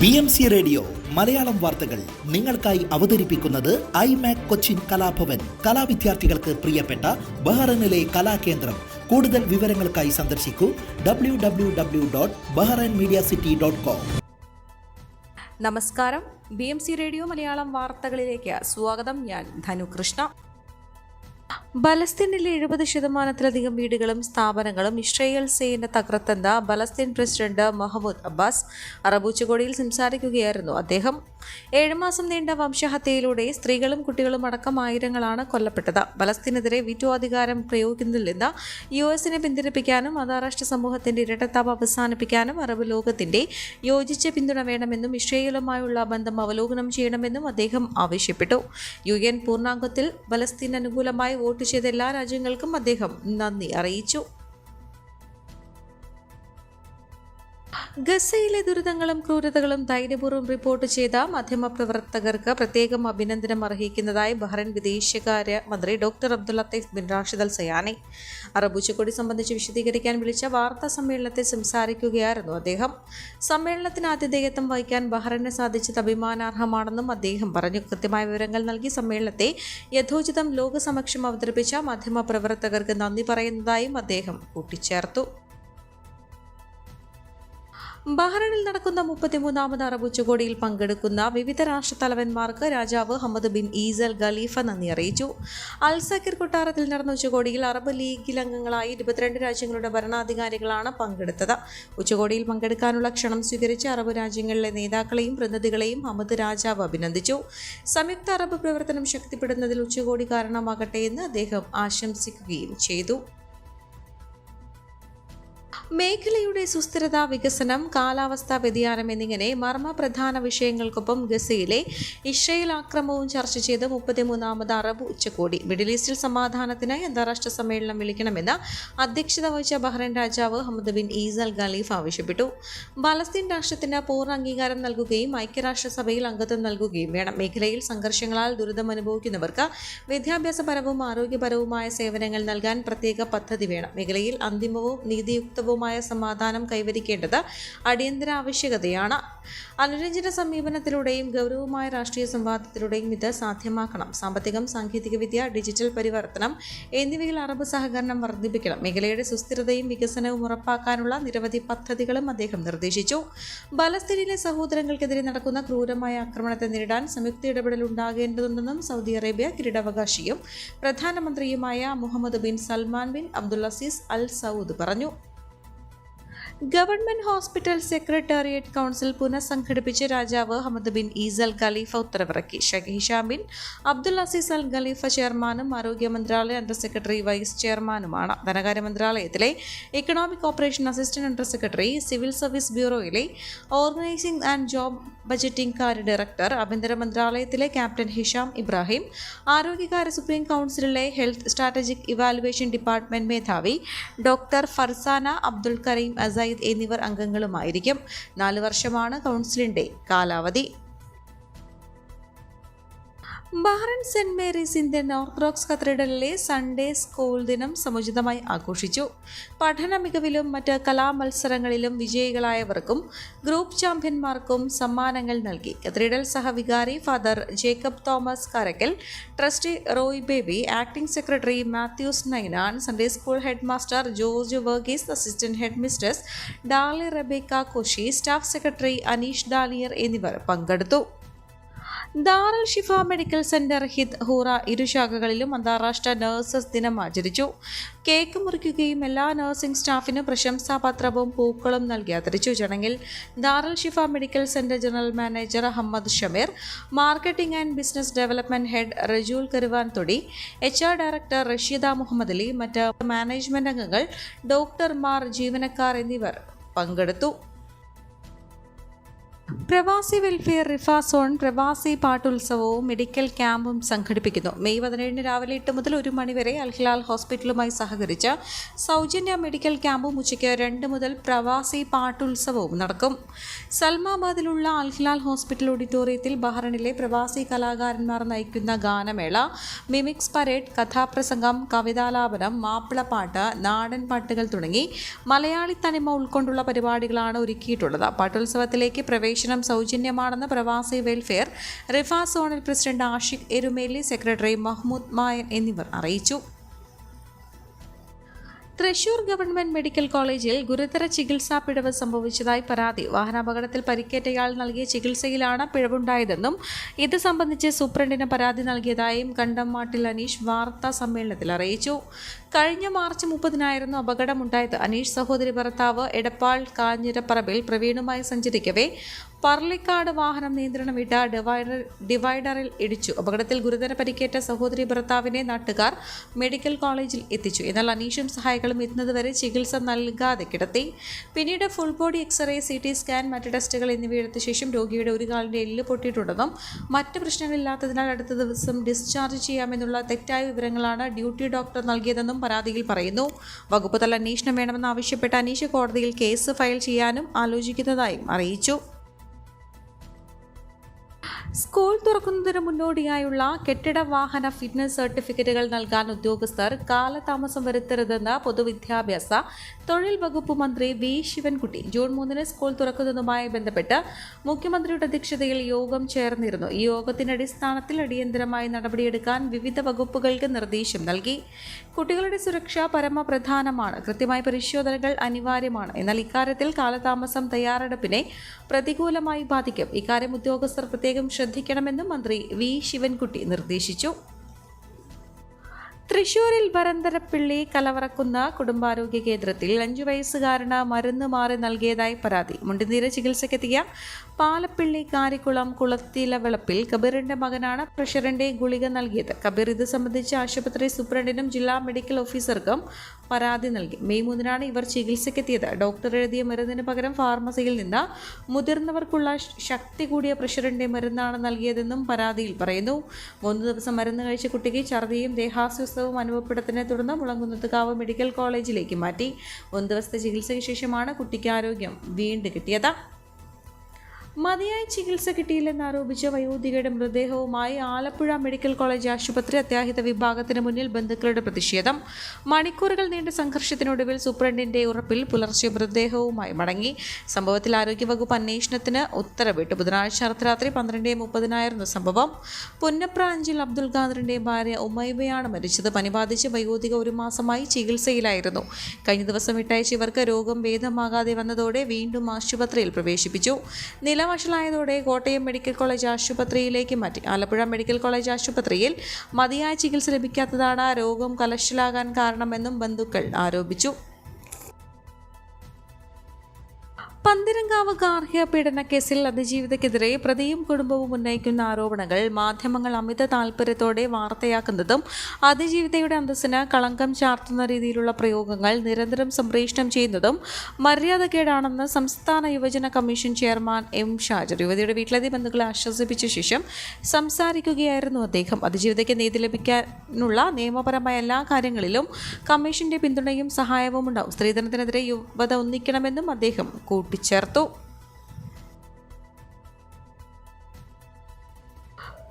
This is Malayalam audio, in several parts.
BMC റേഡിയോ മലയാളം വാർത്തകൾ നിങ്ങൾക്കായി അവതരിപ്പിക്കുന്നത് ഐമാക് കൊച്ചിൻ കലാഭവൻ. കലാവിദ്യാർത്ഥികൾക്ക് പ്രിയപ്പെട്ട ബഹ്റൈനിലെ കലാകേന്ദ്രം. കൂടുതൽ വിവരങ്ങൾക്കായി സന്ദർശിക്കൂ www.bahrainmediacity.com. നമസ്കാരം. BMC റേഡിയോ മലയാളം വാർത്തകളിലേക്ക് സ്വാഗതം. ഞാൻ ധനുകൃഷ്ണ. പലസ്തീനിലെ 70% വീടുകളും സ്ഥാപനങ്ങളും ഇസ്രായേൽ സേന തകർത്തെന്ന് Palestine president Mahmoud Abbas. Arab ഉച്ചകോടിയിൽ സംസാരിക്കുകയായിരുന്നു അദ്ദേഹം. 7 മാസം നീണ്ട വംശഹത്യയിലൂടെ സ്ത്രീകളും കുട്ടികളും അടക്കം ആയിരങ്ങളാണ് കൊല്ലപ്പെട്ടത്. പലസ്തീനെതിരെ വീറ്റോ അധികാരം പ്രയോഗിക്കുന്നതിൽ നിന്ന് US-നെ പിന്തിരിപ്പിക്കാനും അന്താരാഷ്ട്ര സമൂഹത്തിന്റെ ഇരട്ടത്താപ്പ് അവസാനിപ്പിക്കാനും അറബ് ലോകത്തിന്റെ യോജിച്ച പിന്തുണ വേണമെന്നും ഇസ്രായേലുമായുള്ള ബന്ധം അവലോകനം ചെയ്യണമെന്നും അദ്ദേഹം ആവശ്യപ്പെട്ടു. UN പൂർണ്ണാംഗത്തിൽ പലസ്തീൻ അനുകൂലമായി വോട്ട് ചെയ്ത എല്ലാ രാജ്യങ്ങൾക്കും അദ്ദേഹം നന്ദി അറിയിച്ചു. ഗസയിലെ ദുരിതങ്ങളും ക്രൂരതകളും ധൈര്യപൂർവ്വം റിപ്പോർട്ട് ചെയ്ത മാധ്യമപ്രവർത്തകർക്ക് പ്രത്യേകം അഭിനന്ദനം അർഹിക്കുന്നതായി ബഹ്റൈൻ വിദേശകാര്യ മന്ത്രി doctor Abdul Latif bin Rashid Al Zayani. Arab ഉച്ചകോടി സംബന്ധിച്ച് വിശദീകരിക്കാൻ വിളിച്ച വാർത്താ സമ്മേളനത്തിൽ സംസാരിക്കുകയായിരുന്നു അദ്ദേഹം. സമ്മേളനത്തിന് ആതിഥേയത്വം വഹിക്കാൻ ബഹ്റൈന് സാധിച്ചത് അഭിമാനാർഹമാണെന്നും അദ്ദേഹം പറഞ്ഞു. കൃത്യമായ വിവരങ്ങൾ നൽകി സമ്മേളനത്തെ യഥോചിതം ലോകസമക്ഷം അവതരിപ്പിച്ച മാധ്യമപ്രവർത്തകർക്ക് നന്ദി പറയുന്നതായും അദ്ദേഹം കൂട്ടിച്ചേർത്തു. ബഹ്റൈനിൽ നടക്കുന്ന 33ാമത് അറബ് ഉച്ചകോടിയിൽ പങ്കെടുക്കുന്ന വിവിധ രാഷ്ട്ര തലവന്മാർക്ക് രാജാവ് ഹമദ് ബിൻ ഈസൽ ഖലീഫ നന്ദി അറിയിച്ചു. അൽ സക്കീർ കൊട്ടാരത്തിൽ നടന്ന ഉച്ചകോടിയിൽ അറബ് ലീഗിൽ അംഗങ്ങളായി 22 രാജ്യങ്ങളുടെ ഭരണാധികാരികളാണ് പങ്കെടുത്തത്. ഉച്ചകോടിയിൽ പങ്കെടുക്കാനുള്ള ക്ഷണം സ്വീകരിച്ച അറബ് രാജ്യങ്ങളിലെ നേതാക്കളെയും പ്രതിനിധികളെയും ഹമദ് രാജാവ് അഭിനന്ദിച്ചു. സംയുക്ത അറബ് പ്രവർത്തനം ശക്തിപ്പെടുന്നതിൽ ഉച്ചകോടി കാരണമാകട്ടെ എന്ന് അദ്ദേഹം ആശംസിക്കുകയും ചെയ്തു. മേഖലയുടെ സുസ്ഥിരത, വികസനം, കാലാവസ്ഥാ വ്യതിയാനം എന്നിങ്ങനെ മർമ്മപ്രധാന വിഷയങ്ങൾക്കൊപ്പം ഗസയിലെ ഇസ്രായേൽ ആക്രമണവും ചർച്ച ചെയ്ത് 33ാമത് അറബ് ഉച്ചകോടി. മിഡിൽ ഈസ്റ്റിൽ സമാധാനത്തിനായി അന്താരാഷ്ട്ര സമ്മേളനം വിളിക്കണമെന്ന് അധ്യക്ഷത വഹിച്ച ബഹ്റൈൻ രാജാവ് ഹമദ് ബിൻ ഈസൽ ഖലീഫ ആവശ്യപ്പെട്ടു. പലസ്തീൻ രാഷ്ട്രത്തിന് പൂർണ്ണ അംഗീകാരം നൽകുകയും ഐക്യരാഷ്ട്രസഭയിൽ അംഗത്വം നൽകുകയും വേണം. മേഖലയിൽ സംഘർഷങ്ങളാൽ ദുരിതമനുഭവിക്കുന്നവർക്ക് വിദ്യാഭ്യാസപരവും ആരോഗ്യപരവുമായ സേവനങ്ങൾ നൽകാൻ പ്രത്യേക പദ്ധതി വേണം. മേഖലയിൽ അന്തിമവും നീതിയുക്തവും സമാധാനം കൈവരിക്കേണ്ടത് അടിയന്തര ആവശ്യകതയാണ്. അനുരഞ്ജന സമീപനത്തിലൂടെയും ഗൗരവമായ രാഷ്ട്രീയ സംവാദത്തിലൂടെയും ഇത് സാധ്യമാക്കണം. സാമ്പത്തികം, സാങ്കേതികവിദ്യ, ഡിജിറ്റൽ പരിവർത്തനം എന്നിവയിൽ അറബ് സഹകരണം വർദ്ധിപ്പിക്കണം. മേഖലയുടെ സുസ്ഥിരതയും വികസനവും ഉറപ്പാക്കാനുള്ള നിരവധി പദ്ധതികളും അദ്ദേഹം നിർദ്ദേശിച്ചു. പലസ്തീനിലെ സഹോദരങ്ങൾക്കെതിരെ നടക്കുന്ന ക്രൂരമായ ആക്രമണത്തെ നേരിടാൻ സംയുക്ത ഇടപെടൽ ഉണ്ടാകേണ്ടതുണ്ടെന്നും സൗദി അറേബ്യ കിരീടാവകാശിയും പ്രധാനമന്ത്രിയുമായ Mohammed bin Salman bin Abdul Al Saud പറഞ്ഞു. ഗവൺമെന്റ് ഹോസ്പിറ്റൽ സെക്രട്ടേറിയറ്റ് കൗൺസിൽ പുനഃസംഘടിപ്പിച്ച് രാജാവ് ഹമദ് ബിൻ ഈസൽ ഖലീഫ ഉത്തരവിറക്കി. Sheikh Hisham bin Abdul Aziz Al Khalifa ചെയർമാനും ആരോഗ്യ മന്ത്രാലയ അണ്ടർ സെക്രട്ടറി വൈസ് ചെയർമാനുമാണ്. ധനകാര്യ മന്ത്രാലയത്തിലെ economic operation assistant under secretary, civil service ബ്യൂറോയിലെ ഓർഗനൈസിംഗ് ആൻഡ് ജോബ് ബജറ്റിംഗ് കാര്യ ഡയറക്ടർ, ആഭ്യന്തര മന്ത്രാലയത്തിലെ ക്യാപ്റ്റൻ ഹിഷാം ഇബ്രാഹിം, ആരോഗ്യകാര്യ സുപ്രീം കൗൺസിലിലെ ഹെൽത്ത് സ്ട്രാറ്റജിക് ഇവാലുവേഷൻ ഡിപ്പാർട്ട്മെന്റ് മേധാവി ഡോക്ടർ ഫർസാന അബ്ദുൽ കരീം അസൈദ് എന്നിവർ അംഗങ്ങളുമായിരിക്കും. 4 വർഷമാണ് കൗൺസിലിന്റെ കാലാവധി. ബഹ്റൈൻ സെന്റ് മേരീസ് ഇന്ത്യൻ ഓർത്തഡോക്സ് കത്തീഡ്രലിലെ സൺഡേ സ്കൂൾ ദിനം സമുചിതമായി ആഘോഷിച്ചു. പഠന മികവിലും മറ്റ് കലാമത്സരങ്ങളിലും വിജയികളായവർക്കും ഗ്രൂപ്പ് ചാമ്പ്യന്മാർക്കും സമ്മാനങ്ങൾ നൽകി. കത്തീഡ്രൽ സഹവികാരി father Jacob Thomas Karakkal, trustee Roy Baby, acting secretary Mathews Ninan, Sunday school head master George Varghese, assistant head mistress Darly Rebecca Koshy, staff secretary Aneesh ഡാലിയർ എന്നിവർ പങ്കെടുത്തു. ദാറുൽ ഷിഫ മെഡിക്കൽ സെന്റർ ഹിദ് ഹൂറ ഇരുശാഖകളിലും അന്താരാഷ്ട്ര നഴ്സസ് ദിനം ആചരിച്ചു. കേക്ക് മുറിക്കുകയും എല്ലാ നഴ്സിംഗ് സ്റ്റാഫിനും പ്രശംസാപത്രവും പൂക്കളും നൽകി ആദരിച്ചു. ചടങ്ങിൽ Darul Shifa medical centre general manager Ahmed Shameer, marketing and business development head Rajul Karuvan Thodi, HR director Rasheeda Mohammed Ali, മറ്റ് മാനേജ്മെന്റ് അംഗങ്ങൾ, ഡോക്ടർമാർ, ജീവനക്കാർ എന്നിവർ പങ്കെടുത്തു. പ്രവാസി വെൽഫെയർ റിഫ സോൺ പ്രവാസി പാട്ടുത്സവവും മെഡിക്കൽ ക്യാമ്പും സംഘടിപ്പിക്കുന്നു. മെയ് 17 രാവിലെ 8 മുതൽ 1 മണിവരെ അൽഹിലാൽ ഹോസ്പിറ്റലുമായി സഹകരിച്ച് സൗജന്യ മെഡിക്കൽ ക്യാമ്പും ഉച്ചയ്ക്ക് 2 മുതൽ പ്രവാസി പാട്ടുത്സവവും നടക്കും. സൽമാബാദിലുള്ള അൽഹിലാൽ ഹോസ്പിറ്റൽ ഓഡിറ്റോറിയത്തിൽ ബഹ്റൈനിലെ പ്രവാസി കലാകാരന്മാർ നയിക്കുന്ന ഗാനമേള, മിമിക്സ് പരേഡ്, കഥാപ്രസംഗം, കവിതാലാപനം, മാപ്പിളപ്പാട്ട്, നാടൻ പാട്ടുകൾ തുടങ്ങി മലയാളി തനിമ ഉൾക്കൊണ്ടുള്ള പരിപാടികളാണ് ഒരുക്കിയിട്ടുള്ളത്. പാട്ടുത്സവത്തിലേക്ക് പ്രവേശനം പ്രവേശനം സൗജന്യമാണെന്ന് Pravasi welfare Riffa zonal president Ashiq Erumeli, secretary Mahmood Mayan എന്നിവർ അറിയിച്ചു. തൃശൂർ ഗവൺമെന്റ് മെഡിക്കൽ കോളേജിൽ ഗുരുതര ചികിത്സാ പിഴവ് സംഭവിച്ചതായി പരാതി. വാഹനാപകടത്തിൽ പരിക്കേറ്റയാൾ നൽകിയ ചികിത്സയിലാണ് പിഴവുണ്ടായതെന്നും ഇത് സംബന്ധിച്ച് സൂപ്രണ്ടിന് പരാതി നൽകിയതായും കണ്ടംമാട്ടിൽ അനീഷ് വാർത്താ സമ്മേളനത്തിൽ അറിയിച്ചു. കഴിഞ്ഞ മാർച്ച് 30-നായിരുന്നു അപകടമുണ്ടായത്. അനീഷ് സഹോദരി ഭർത്താവ് എടപ്പാൾ കാഞ്ഞിരപ്പറമ്പിൽ പ്രവീണുമായി സഞ്ചരിക്കവേ പറളിക്കാട് വാഹനം നിയന്ത്രണം വിട്ട ഡിവൈഡറിൽ ഇടിച്ചു. അപകടത്തിൽ ഗുരുതര പരിക്കേറ്റ സഹോദരി ഭർത്താവിനെ നാട്ടുകാർ മെഡിക്കൽ കോളേജിൽ എത്തിച്ചു. എന്നാൽ അനീഷും സഹായികളും എത്തുന്നതുവരെ ചികിത്സ നൽകാതെ കിടത്തി. പിന്നീട് full body X-ray, CT scan, മറ്റ് ടെസ്റ്റുകൾ എന്നിവയെടുത്ത ശേഷം രോഗിയുടെ ഒരു കാലിന്റെ എല്ല് പൊട്ടിയിട്ടുണ്ടെന്നും മറ്റ് പ്രശ്നങ്ങളില്ലാത്തതിനാൽ അടുത്ത ദിവസം ഡിസ്ചാർജ് ചെയ്യാമെന്നുള്ള തെറ്റായ വിവരങ്ങളാണ് ഡ്യൂട്ടി ഡോക്ടർ നൽകിയതെന്നും പരാതിയിൽ പറയുന്നു. വകുപ്പ് തല അന്വേഷണം വേണമെന്നാവശ്യപ്പെട്ട് അനീഷ് കോടതിയിൽ കേസ് ഫയൽ ചെയ്യാനും ആലോചിക്കുന്നതായും അറിയിച്ചു. സ്കൂൾ തുറക്കുന്നതിന് മുന്നോടിയായുള്ള കെട്ടിട വാഹന ഫിറ്റ്നസ് സർട്ടിഫിക്കറ്റുകൾ നൽകാൻ ഉദ്യോഗസ്ഥർ കാലതാമസം വരുത്തരുതെന്ന് പൊതുവിദ്യാഭ്യാസ തൊഴിൽ വകുപ്പ് മന്ത്രി വി ശിവൻകുട്ടി. ജൂൺ 3-ന് സ്കൂൾ തുറക്കുന്നതുമായി ബന്ധപ്പെട്ട് മുഖ്യമന്ത്രിയുടെ അധ്യക്ഷതയിൽ യോഗം ചേർന്നിരുന്നു. ഈ യോഗത്തിന്റെ അടിസ്ഥാനത്തിൽ അടിയന്തരമായി നടപടിയെടുക്കാൻ വിവിധ വകുപ്പുകൾക്ക് നിർദ്ദേശം നൽകി. കുട്ടികളുടെ സുരക്ഷ പരമപ്രധാനമാണ്. കൃത്യമായ പരിശോധനകൾ അനിവാര്യമാണ്. എന്നാൽ ഇക്കാര്യത്തിൽ കാലതാമസം തയ്യാറെടുപ്പിനെ പ്രതികൂലമായി ബാധിക്കും. ഇക്കാര്യം ഉദ്യോഗസ്ഥർ പ്രത്യേകം ശ്രദ്ധിക്കണമെന്നും മന്ത്രി വി ശിവൻകുട്ടി നിർദ്ദേശിച്ചു. തൃശൂരിൽ വരന്തരപ്പിള്ളി കലവറക്കുന്ന കുടുംബാരോഗ്യ കേന്ദ്രത്തിൽ 5 വയസ്സുകാരന് മരുന്ന് മാറി നൽകിയതായി പരാതി. മുണ്ടിനീര് ചികിത്സയ്ക്കെത്തിയ പാലപ്പിള്ളി കാരിക്കുളം കുളത്തിലവിളപ്പിൽ കബീറിന്റെ മകനാണ് പ്രഷറിന്റെ ഗുളിക നൽകിയത്. കബീർ ഇത് സംബന്ധിച്ച് ആശുപത്രി സൂപ്രണ്ടിനും ജില്ലാ മെഡിക്കൽ ഓഫീസർക്കും പരാതി നൽകി. മെയ് 3-നാണ് ഇവർ ചികിത്സയ്ക്കെത്തിയത്. ഡോക്ടർ എഴുതിയ മരുന്നിന് പകരം ഫാർമസിയിൽ നിന്ന് മുതിർന്നവർക്കുള്ള ശക്തി കൂടിയ പ്രഷറിന്റെ മരുന്നാണ് നൽകിയതെന്നും പരാതിയിൽ പറയുന്നു. 3 ദിവസം മരുന്ന് കഴിച്ച കുട്ടിക്ക് ഛർദിയും ദേഹാസ്വസ്ഥവും അനുഭവപ്പെട്ടതിനെ തുടർന്ന് മുളങ്കുന്നത്തുകാവ് മെഡിക്കൽ കോളേജിലേക്ക് മാറ്റി. 1 ദിവസത്തെ ചികിത്സയ്ക്ക് ശേഷമാണ് കുട്ടിക്ക് ആരോഗ്യം വീണ്ടും കിട്ടിയത്. മതിയായ ചികിത്സ കിട്ടിയില്ലെന്നാരോപിച്ച് വയോധികയുടെ മൃതദേഹവുമായി ആലപ്പുഴ മെഡിക്കൽ കോളേജ് ആശുപത്രി അത്യാഹിത വിഭാഗത്തിന് മുന്നിൽ ബന്ധുക്കളുടെ പ്രതിഷേധം. മണിക്കൂറുകൾ നീണ്ട സംഘർഷത്തിനൊടുവിൽ സൂപ്രണ്ടിന്റെ ഉറപ്പിൽ പുലർച്ചെ മൃതദേഹവുമായി മടങ്ങി. സംഭവത്തിൽ ആരോഗ്യവകുപ്പ് അന്വേഷണത്തിന് ഉത്തരവിട്ടു. ബുധനാഴ്ച അർദ്ധരാത്രി 12:30-നായിരുന്നു സംഭവം. പുന്നപ്ര 5-ൽ അബ്ദുൽ ഖാദറിന്റെ ഭാര്യ ഉമൈബയാണ് മരിച്ചത്. പനി ബാധിച്ച് വയോധിക 1 മാസമായി ചികിത്സയിലായിരുന്നു. കഴിഞ്ഞ ദിവസം വിട്ടയച്ച ഇവർക്ക് രോഗം ഭേദമാകാതെ വന്നതോടെ വീണ്ടും ആശുപത്രിയിൽ പ്രവേശിപ്പിച്ചു. വഷളായതോടെ കോട്ടയം മെഡിക്കൽ കോളേജ് ആശുപത്രിയിലേക്ക് മാറ്റി. ആലപ്പുഴ മെഡിക്കൽ കോളേജ് ആശുപത്രിയിൽ മതിയായ ചികിത്സ ലഭിക്കാത്തതാണ് രോഗം കലശലാകാൻ കാരണമെന്നും ബന്ധുക്കൾ ആരോപിച്ചു. പന്തീരങ്കാവ് ഗാർഹിക പീഡന കേസിൽ അതിജീവിതയ്ക്കെതിരെ പ്രതിയും കുടുംബവും ഉന്നയിക്കുന്ന ആരോപണങ്ങൾ മാധ്യമങ്ങൾ അമിത താൽപര്യത്തോടെ വാർത്തയാക്കുന്നതും അതിജീവിതയുടെ അന്തസ്സിന് കളങ്കം ചാർത്തുന്ന രീതിയിലുള്ള പ്രയോഗങ്ങൾ നിരന്തരം സംപ്രേഷണം ചെയ്യുന്നതും മര്യാദക്കേടാണെന്ന് സംസ്ഥാന യുവജന കമ്മീഷൻ ചെയർമാൻ M. ഷാജർ യുവതിയുടെ വീട്ടിലെത്തി ബന്ധുക്കളെ ആശ്വസിപ്പിച്ച ശേഷം സംസാരിക്കുകയായിരുന്നു അദ്ദേഹം. അതിജീവിതയ്ക്ക് നീതി ലഭിക്കാനുള്ള നിയമപരമായ എല്ലാ കാര്യങ്ങളിലും കമ്മീഷന്റെ പിന്തുണയും സഹായവും ഉണ്ടാവും. സ്ത്രീധനത്തിനെതിരെ യുവത ഒന്നിക്കണമെന്നും അദ്ദേഹം കൂട്ടിച്ചേർത്തു.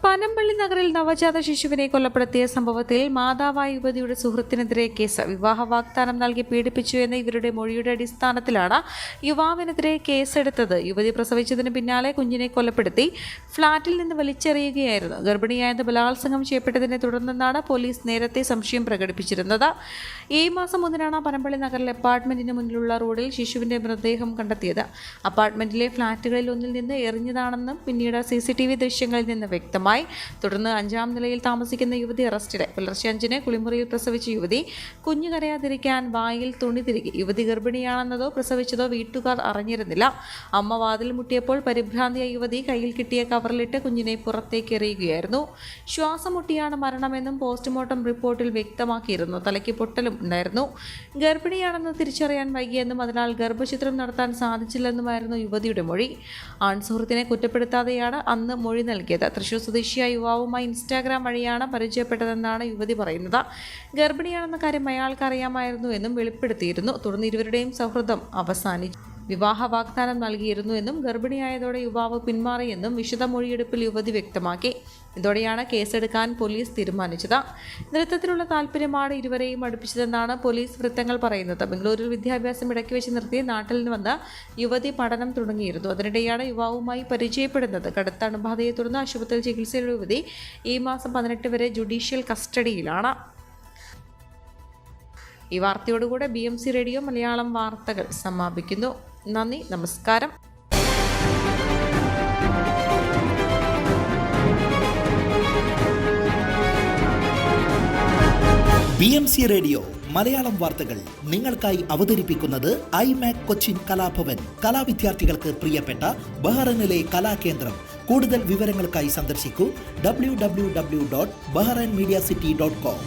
പനമ്പള്ളി നഗറിൽ നവജാത ശിശുവിനെ കൊലപ്പെടുത്തിയ സംഭവത്തിൽ മാതാവായ യുവതിയുടെ സുഹൃത്തിനെതിരെ കേസ്. വിവാഹ വാഗ്ദാനം നൽകി പീഡിപ്പിച്ചു എന്ന ഇവരുടെ മൊഴിയുടെ അടിസ്ഥാനത്തിലാണ് യുവാവിനെതിരെ കേസെടുത്തത്. യുവതി പ്രസവിച്ചതിന് പിന്നാലെ കുഞ്ഞിനെ കൊലപ്പെടുത്തി ഫ്ളാറ്റിൽ നിന്ന് വലിച്ചെറിയുകയായിരുന്നു. ഗർഭിണിയായത് ബലാത്സംഗം ചെയ്യപ്പെട്ടതിനെ തുടർന്നെന്നാണ് പോലീസ് നേരത്തെ സംശയം പ്രകടിപ്പിച്ചിരുന്നത്. ഈ മാസം 1-നാണ് പനമ്പള്ളി നഗറിലെ അപ്പാർട്ട്മെന്റിന് മുന്നിലുള്ള റോഡിൽ ശിശുവിന്റെ മൃതദേഹം കണ്ടെത്തിയത്. അപ്പാർട്ട്മെന്റിലെ ഫ്ളാറ്റുകളിൽ ഒന്നിൽ നിന്ന് എറിഞ്ഞതാണെന്നും പിന്നീട് CCTV ദൃശ്യങ്ങളിൽ നിന്ന് വ്യക്തമായി. തുടർന്ന് 5-ാം നിലയിൽ താമസിക്കുന്ന യുവതി അറസ്റ്റിലായി. പുലർച്ചെ 5-ന് കുളിമുറിയിൽ പ്രസവിച്ച യുവതി കുഞ്ഞു കരയാതിരിക്കാൻ വായിൽ തുണി തിരുകി. യുവതി ഗർഭിണിയാണെന്നതോ പ്രസവിച്ചതോ വീട്ടുകാർ അറിഞ്ഞിരുന്നില്ല. അമ്മ വാതിൽ മുട്ടിയപ്പോൾ പരിഭ്രാന്തിയായ യുവതി കയ്യിൽ കിട്ടിയ കവറിലിട്ട് കുഞ്ഞിനെ പുറത്തേക്ക് എറിയുകയായിരുന്നു. ശ്വാസം മുട്ടിയാണ് മരണമെന്നും പോസ്റ്റ്മോർട്ടം റിപ്പോർട്ടിൽ വ്യക്തമാക്കിയിരുന്നു. തലയ്ക്ക് പൊട്ടലും ഉണ്ടായിരുന്നു. ഗർഭിണിയാണെന്ന് തിരിച്ചറിയാൻ വൈകിയെന്നും അതിനാൽ ഗർഭചിത്രം നടത്താൻ സാധിച്ചില്ലെന്നുമായിരുന്നു യുവതിയുടെ മൊഴി. ആൺസുഹൃത്തിനെ കുറ്റപ്പെടുത്താതെയാണ് അന്ന് മൊഴി നൽകിയത്. തൃശൂർ സ്വദേശിയായ യുവാവുമായി ഇൻസ്റ്റാഗ്രാം വഴിയാണ് പരിചയപ്പെട്ടതെന്നാണ് യുവതി പറയുന്നത്. ഗർഭിണിയാണെന്ന കാര്യം അയാൾക്ക് അറിയാമായിരുന്നു എന്നും വെളിപ്പെടുത്തിയിരുന്നു. തുടർന്ന് ഇരുവരുടെയും സൗഹൃദം അവസാനിച്ചു. വിവാഹ വാഗ്ദാനം നൽകിയിരുന്നുവെന്നും ഗർഭിണിയായതോടെ യുവാവ് പിന്മാറിയെന്നും വിശദമൊഴിയെടുപ്പിൽ യുവതി വ്യക്തമാക്കി. ഇതോടെയാണ് കേസെടുക്കാൻ പോലീസ് തീരുമാനിച്ചത്. നൃത്തത്തിലുള്ള താല്പര്യമാണ് ഇരുവരെയും അടുപ്പിച്ചതെന്നാണ് പോലീസ് വൃത്തങ്ങൾ പറയുന്നത്. ബംഗളൂരുവിൽ വിദ്യാഭ്യാസം ഇടയ്ക്ക് വെച്ച് നിർത്തി നാട്ടിൽ വന്ന് യുവതി പഠനം തുടങ്ങിയിരുന്നു. അതിനിടെയാണ് യുവാവുമായി പരിചയപ്പെടുന്നത്. കടുത്ത അണുബാധയെ തുടർന്ന് ആശുപത്രിയിൽ ചികിത്സയിലുള്ള യുവതി ഈ മാസം 18 വരെ ജുഡീഷ്യൽ കസ്റ്റഡിയിലാണ്. ഈ വാർത്തയോടുകൂടെ BMC റേഡിയോ മലയാളം വാർത്തകൾ സമാപിക്കുന്നു. നന്ദി, നമസ്കാരം. BMC റേഡിയോ മലയാളം വാർത്തകൾ നിങ്ങൾക്കായി അവതരിപ്പിക്കുന്നത് ഐമാക് കൊച്ചിൻ കലാഭവൻ. കലാവിദ്യാർത്ഥികൾക്ക് പ്രിയപ്പെട്ട ബഹ്റൈനിലെ കലാകേന്ദ്രം. കൂടുതൽ വിവരങ്ങൾക്കായി സന്ദർശിക്കൂ www.bahrainmediacity.com.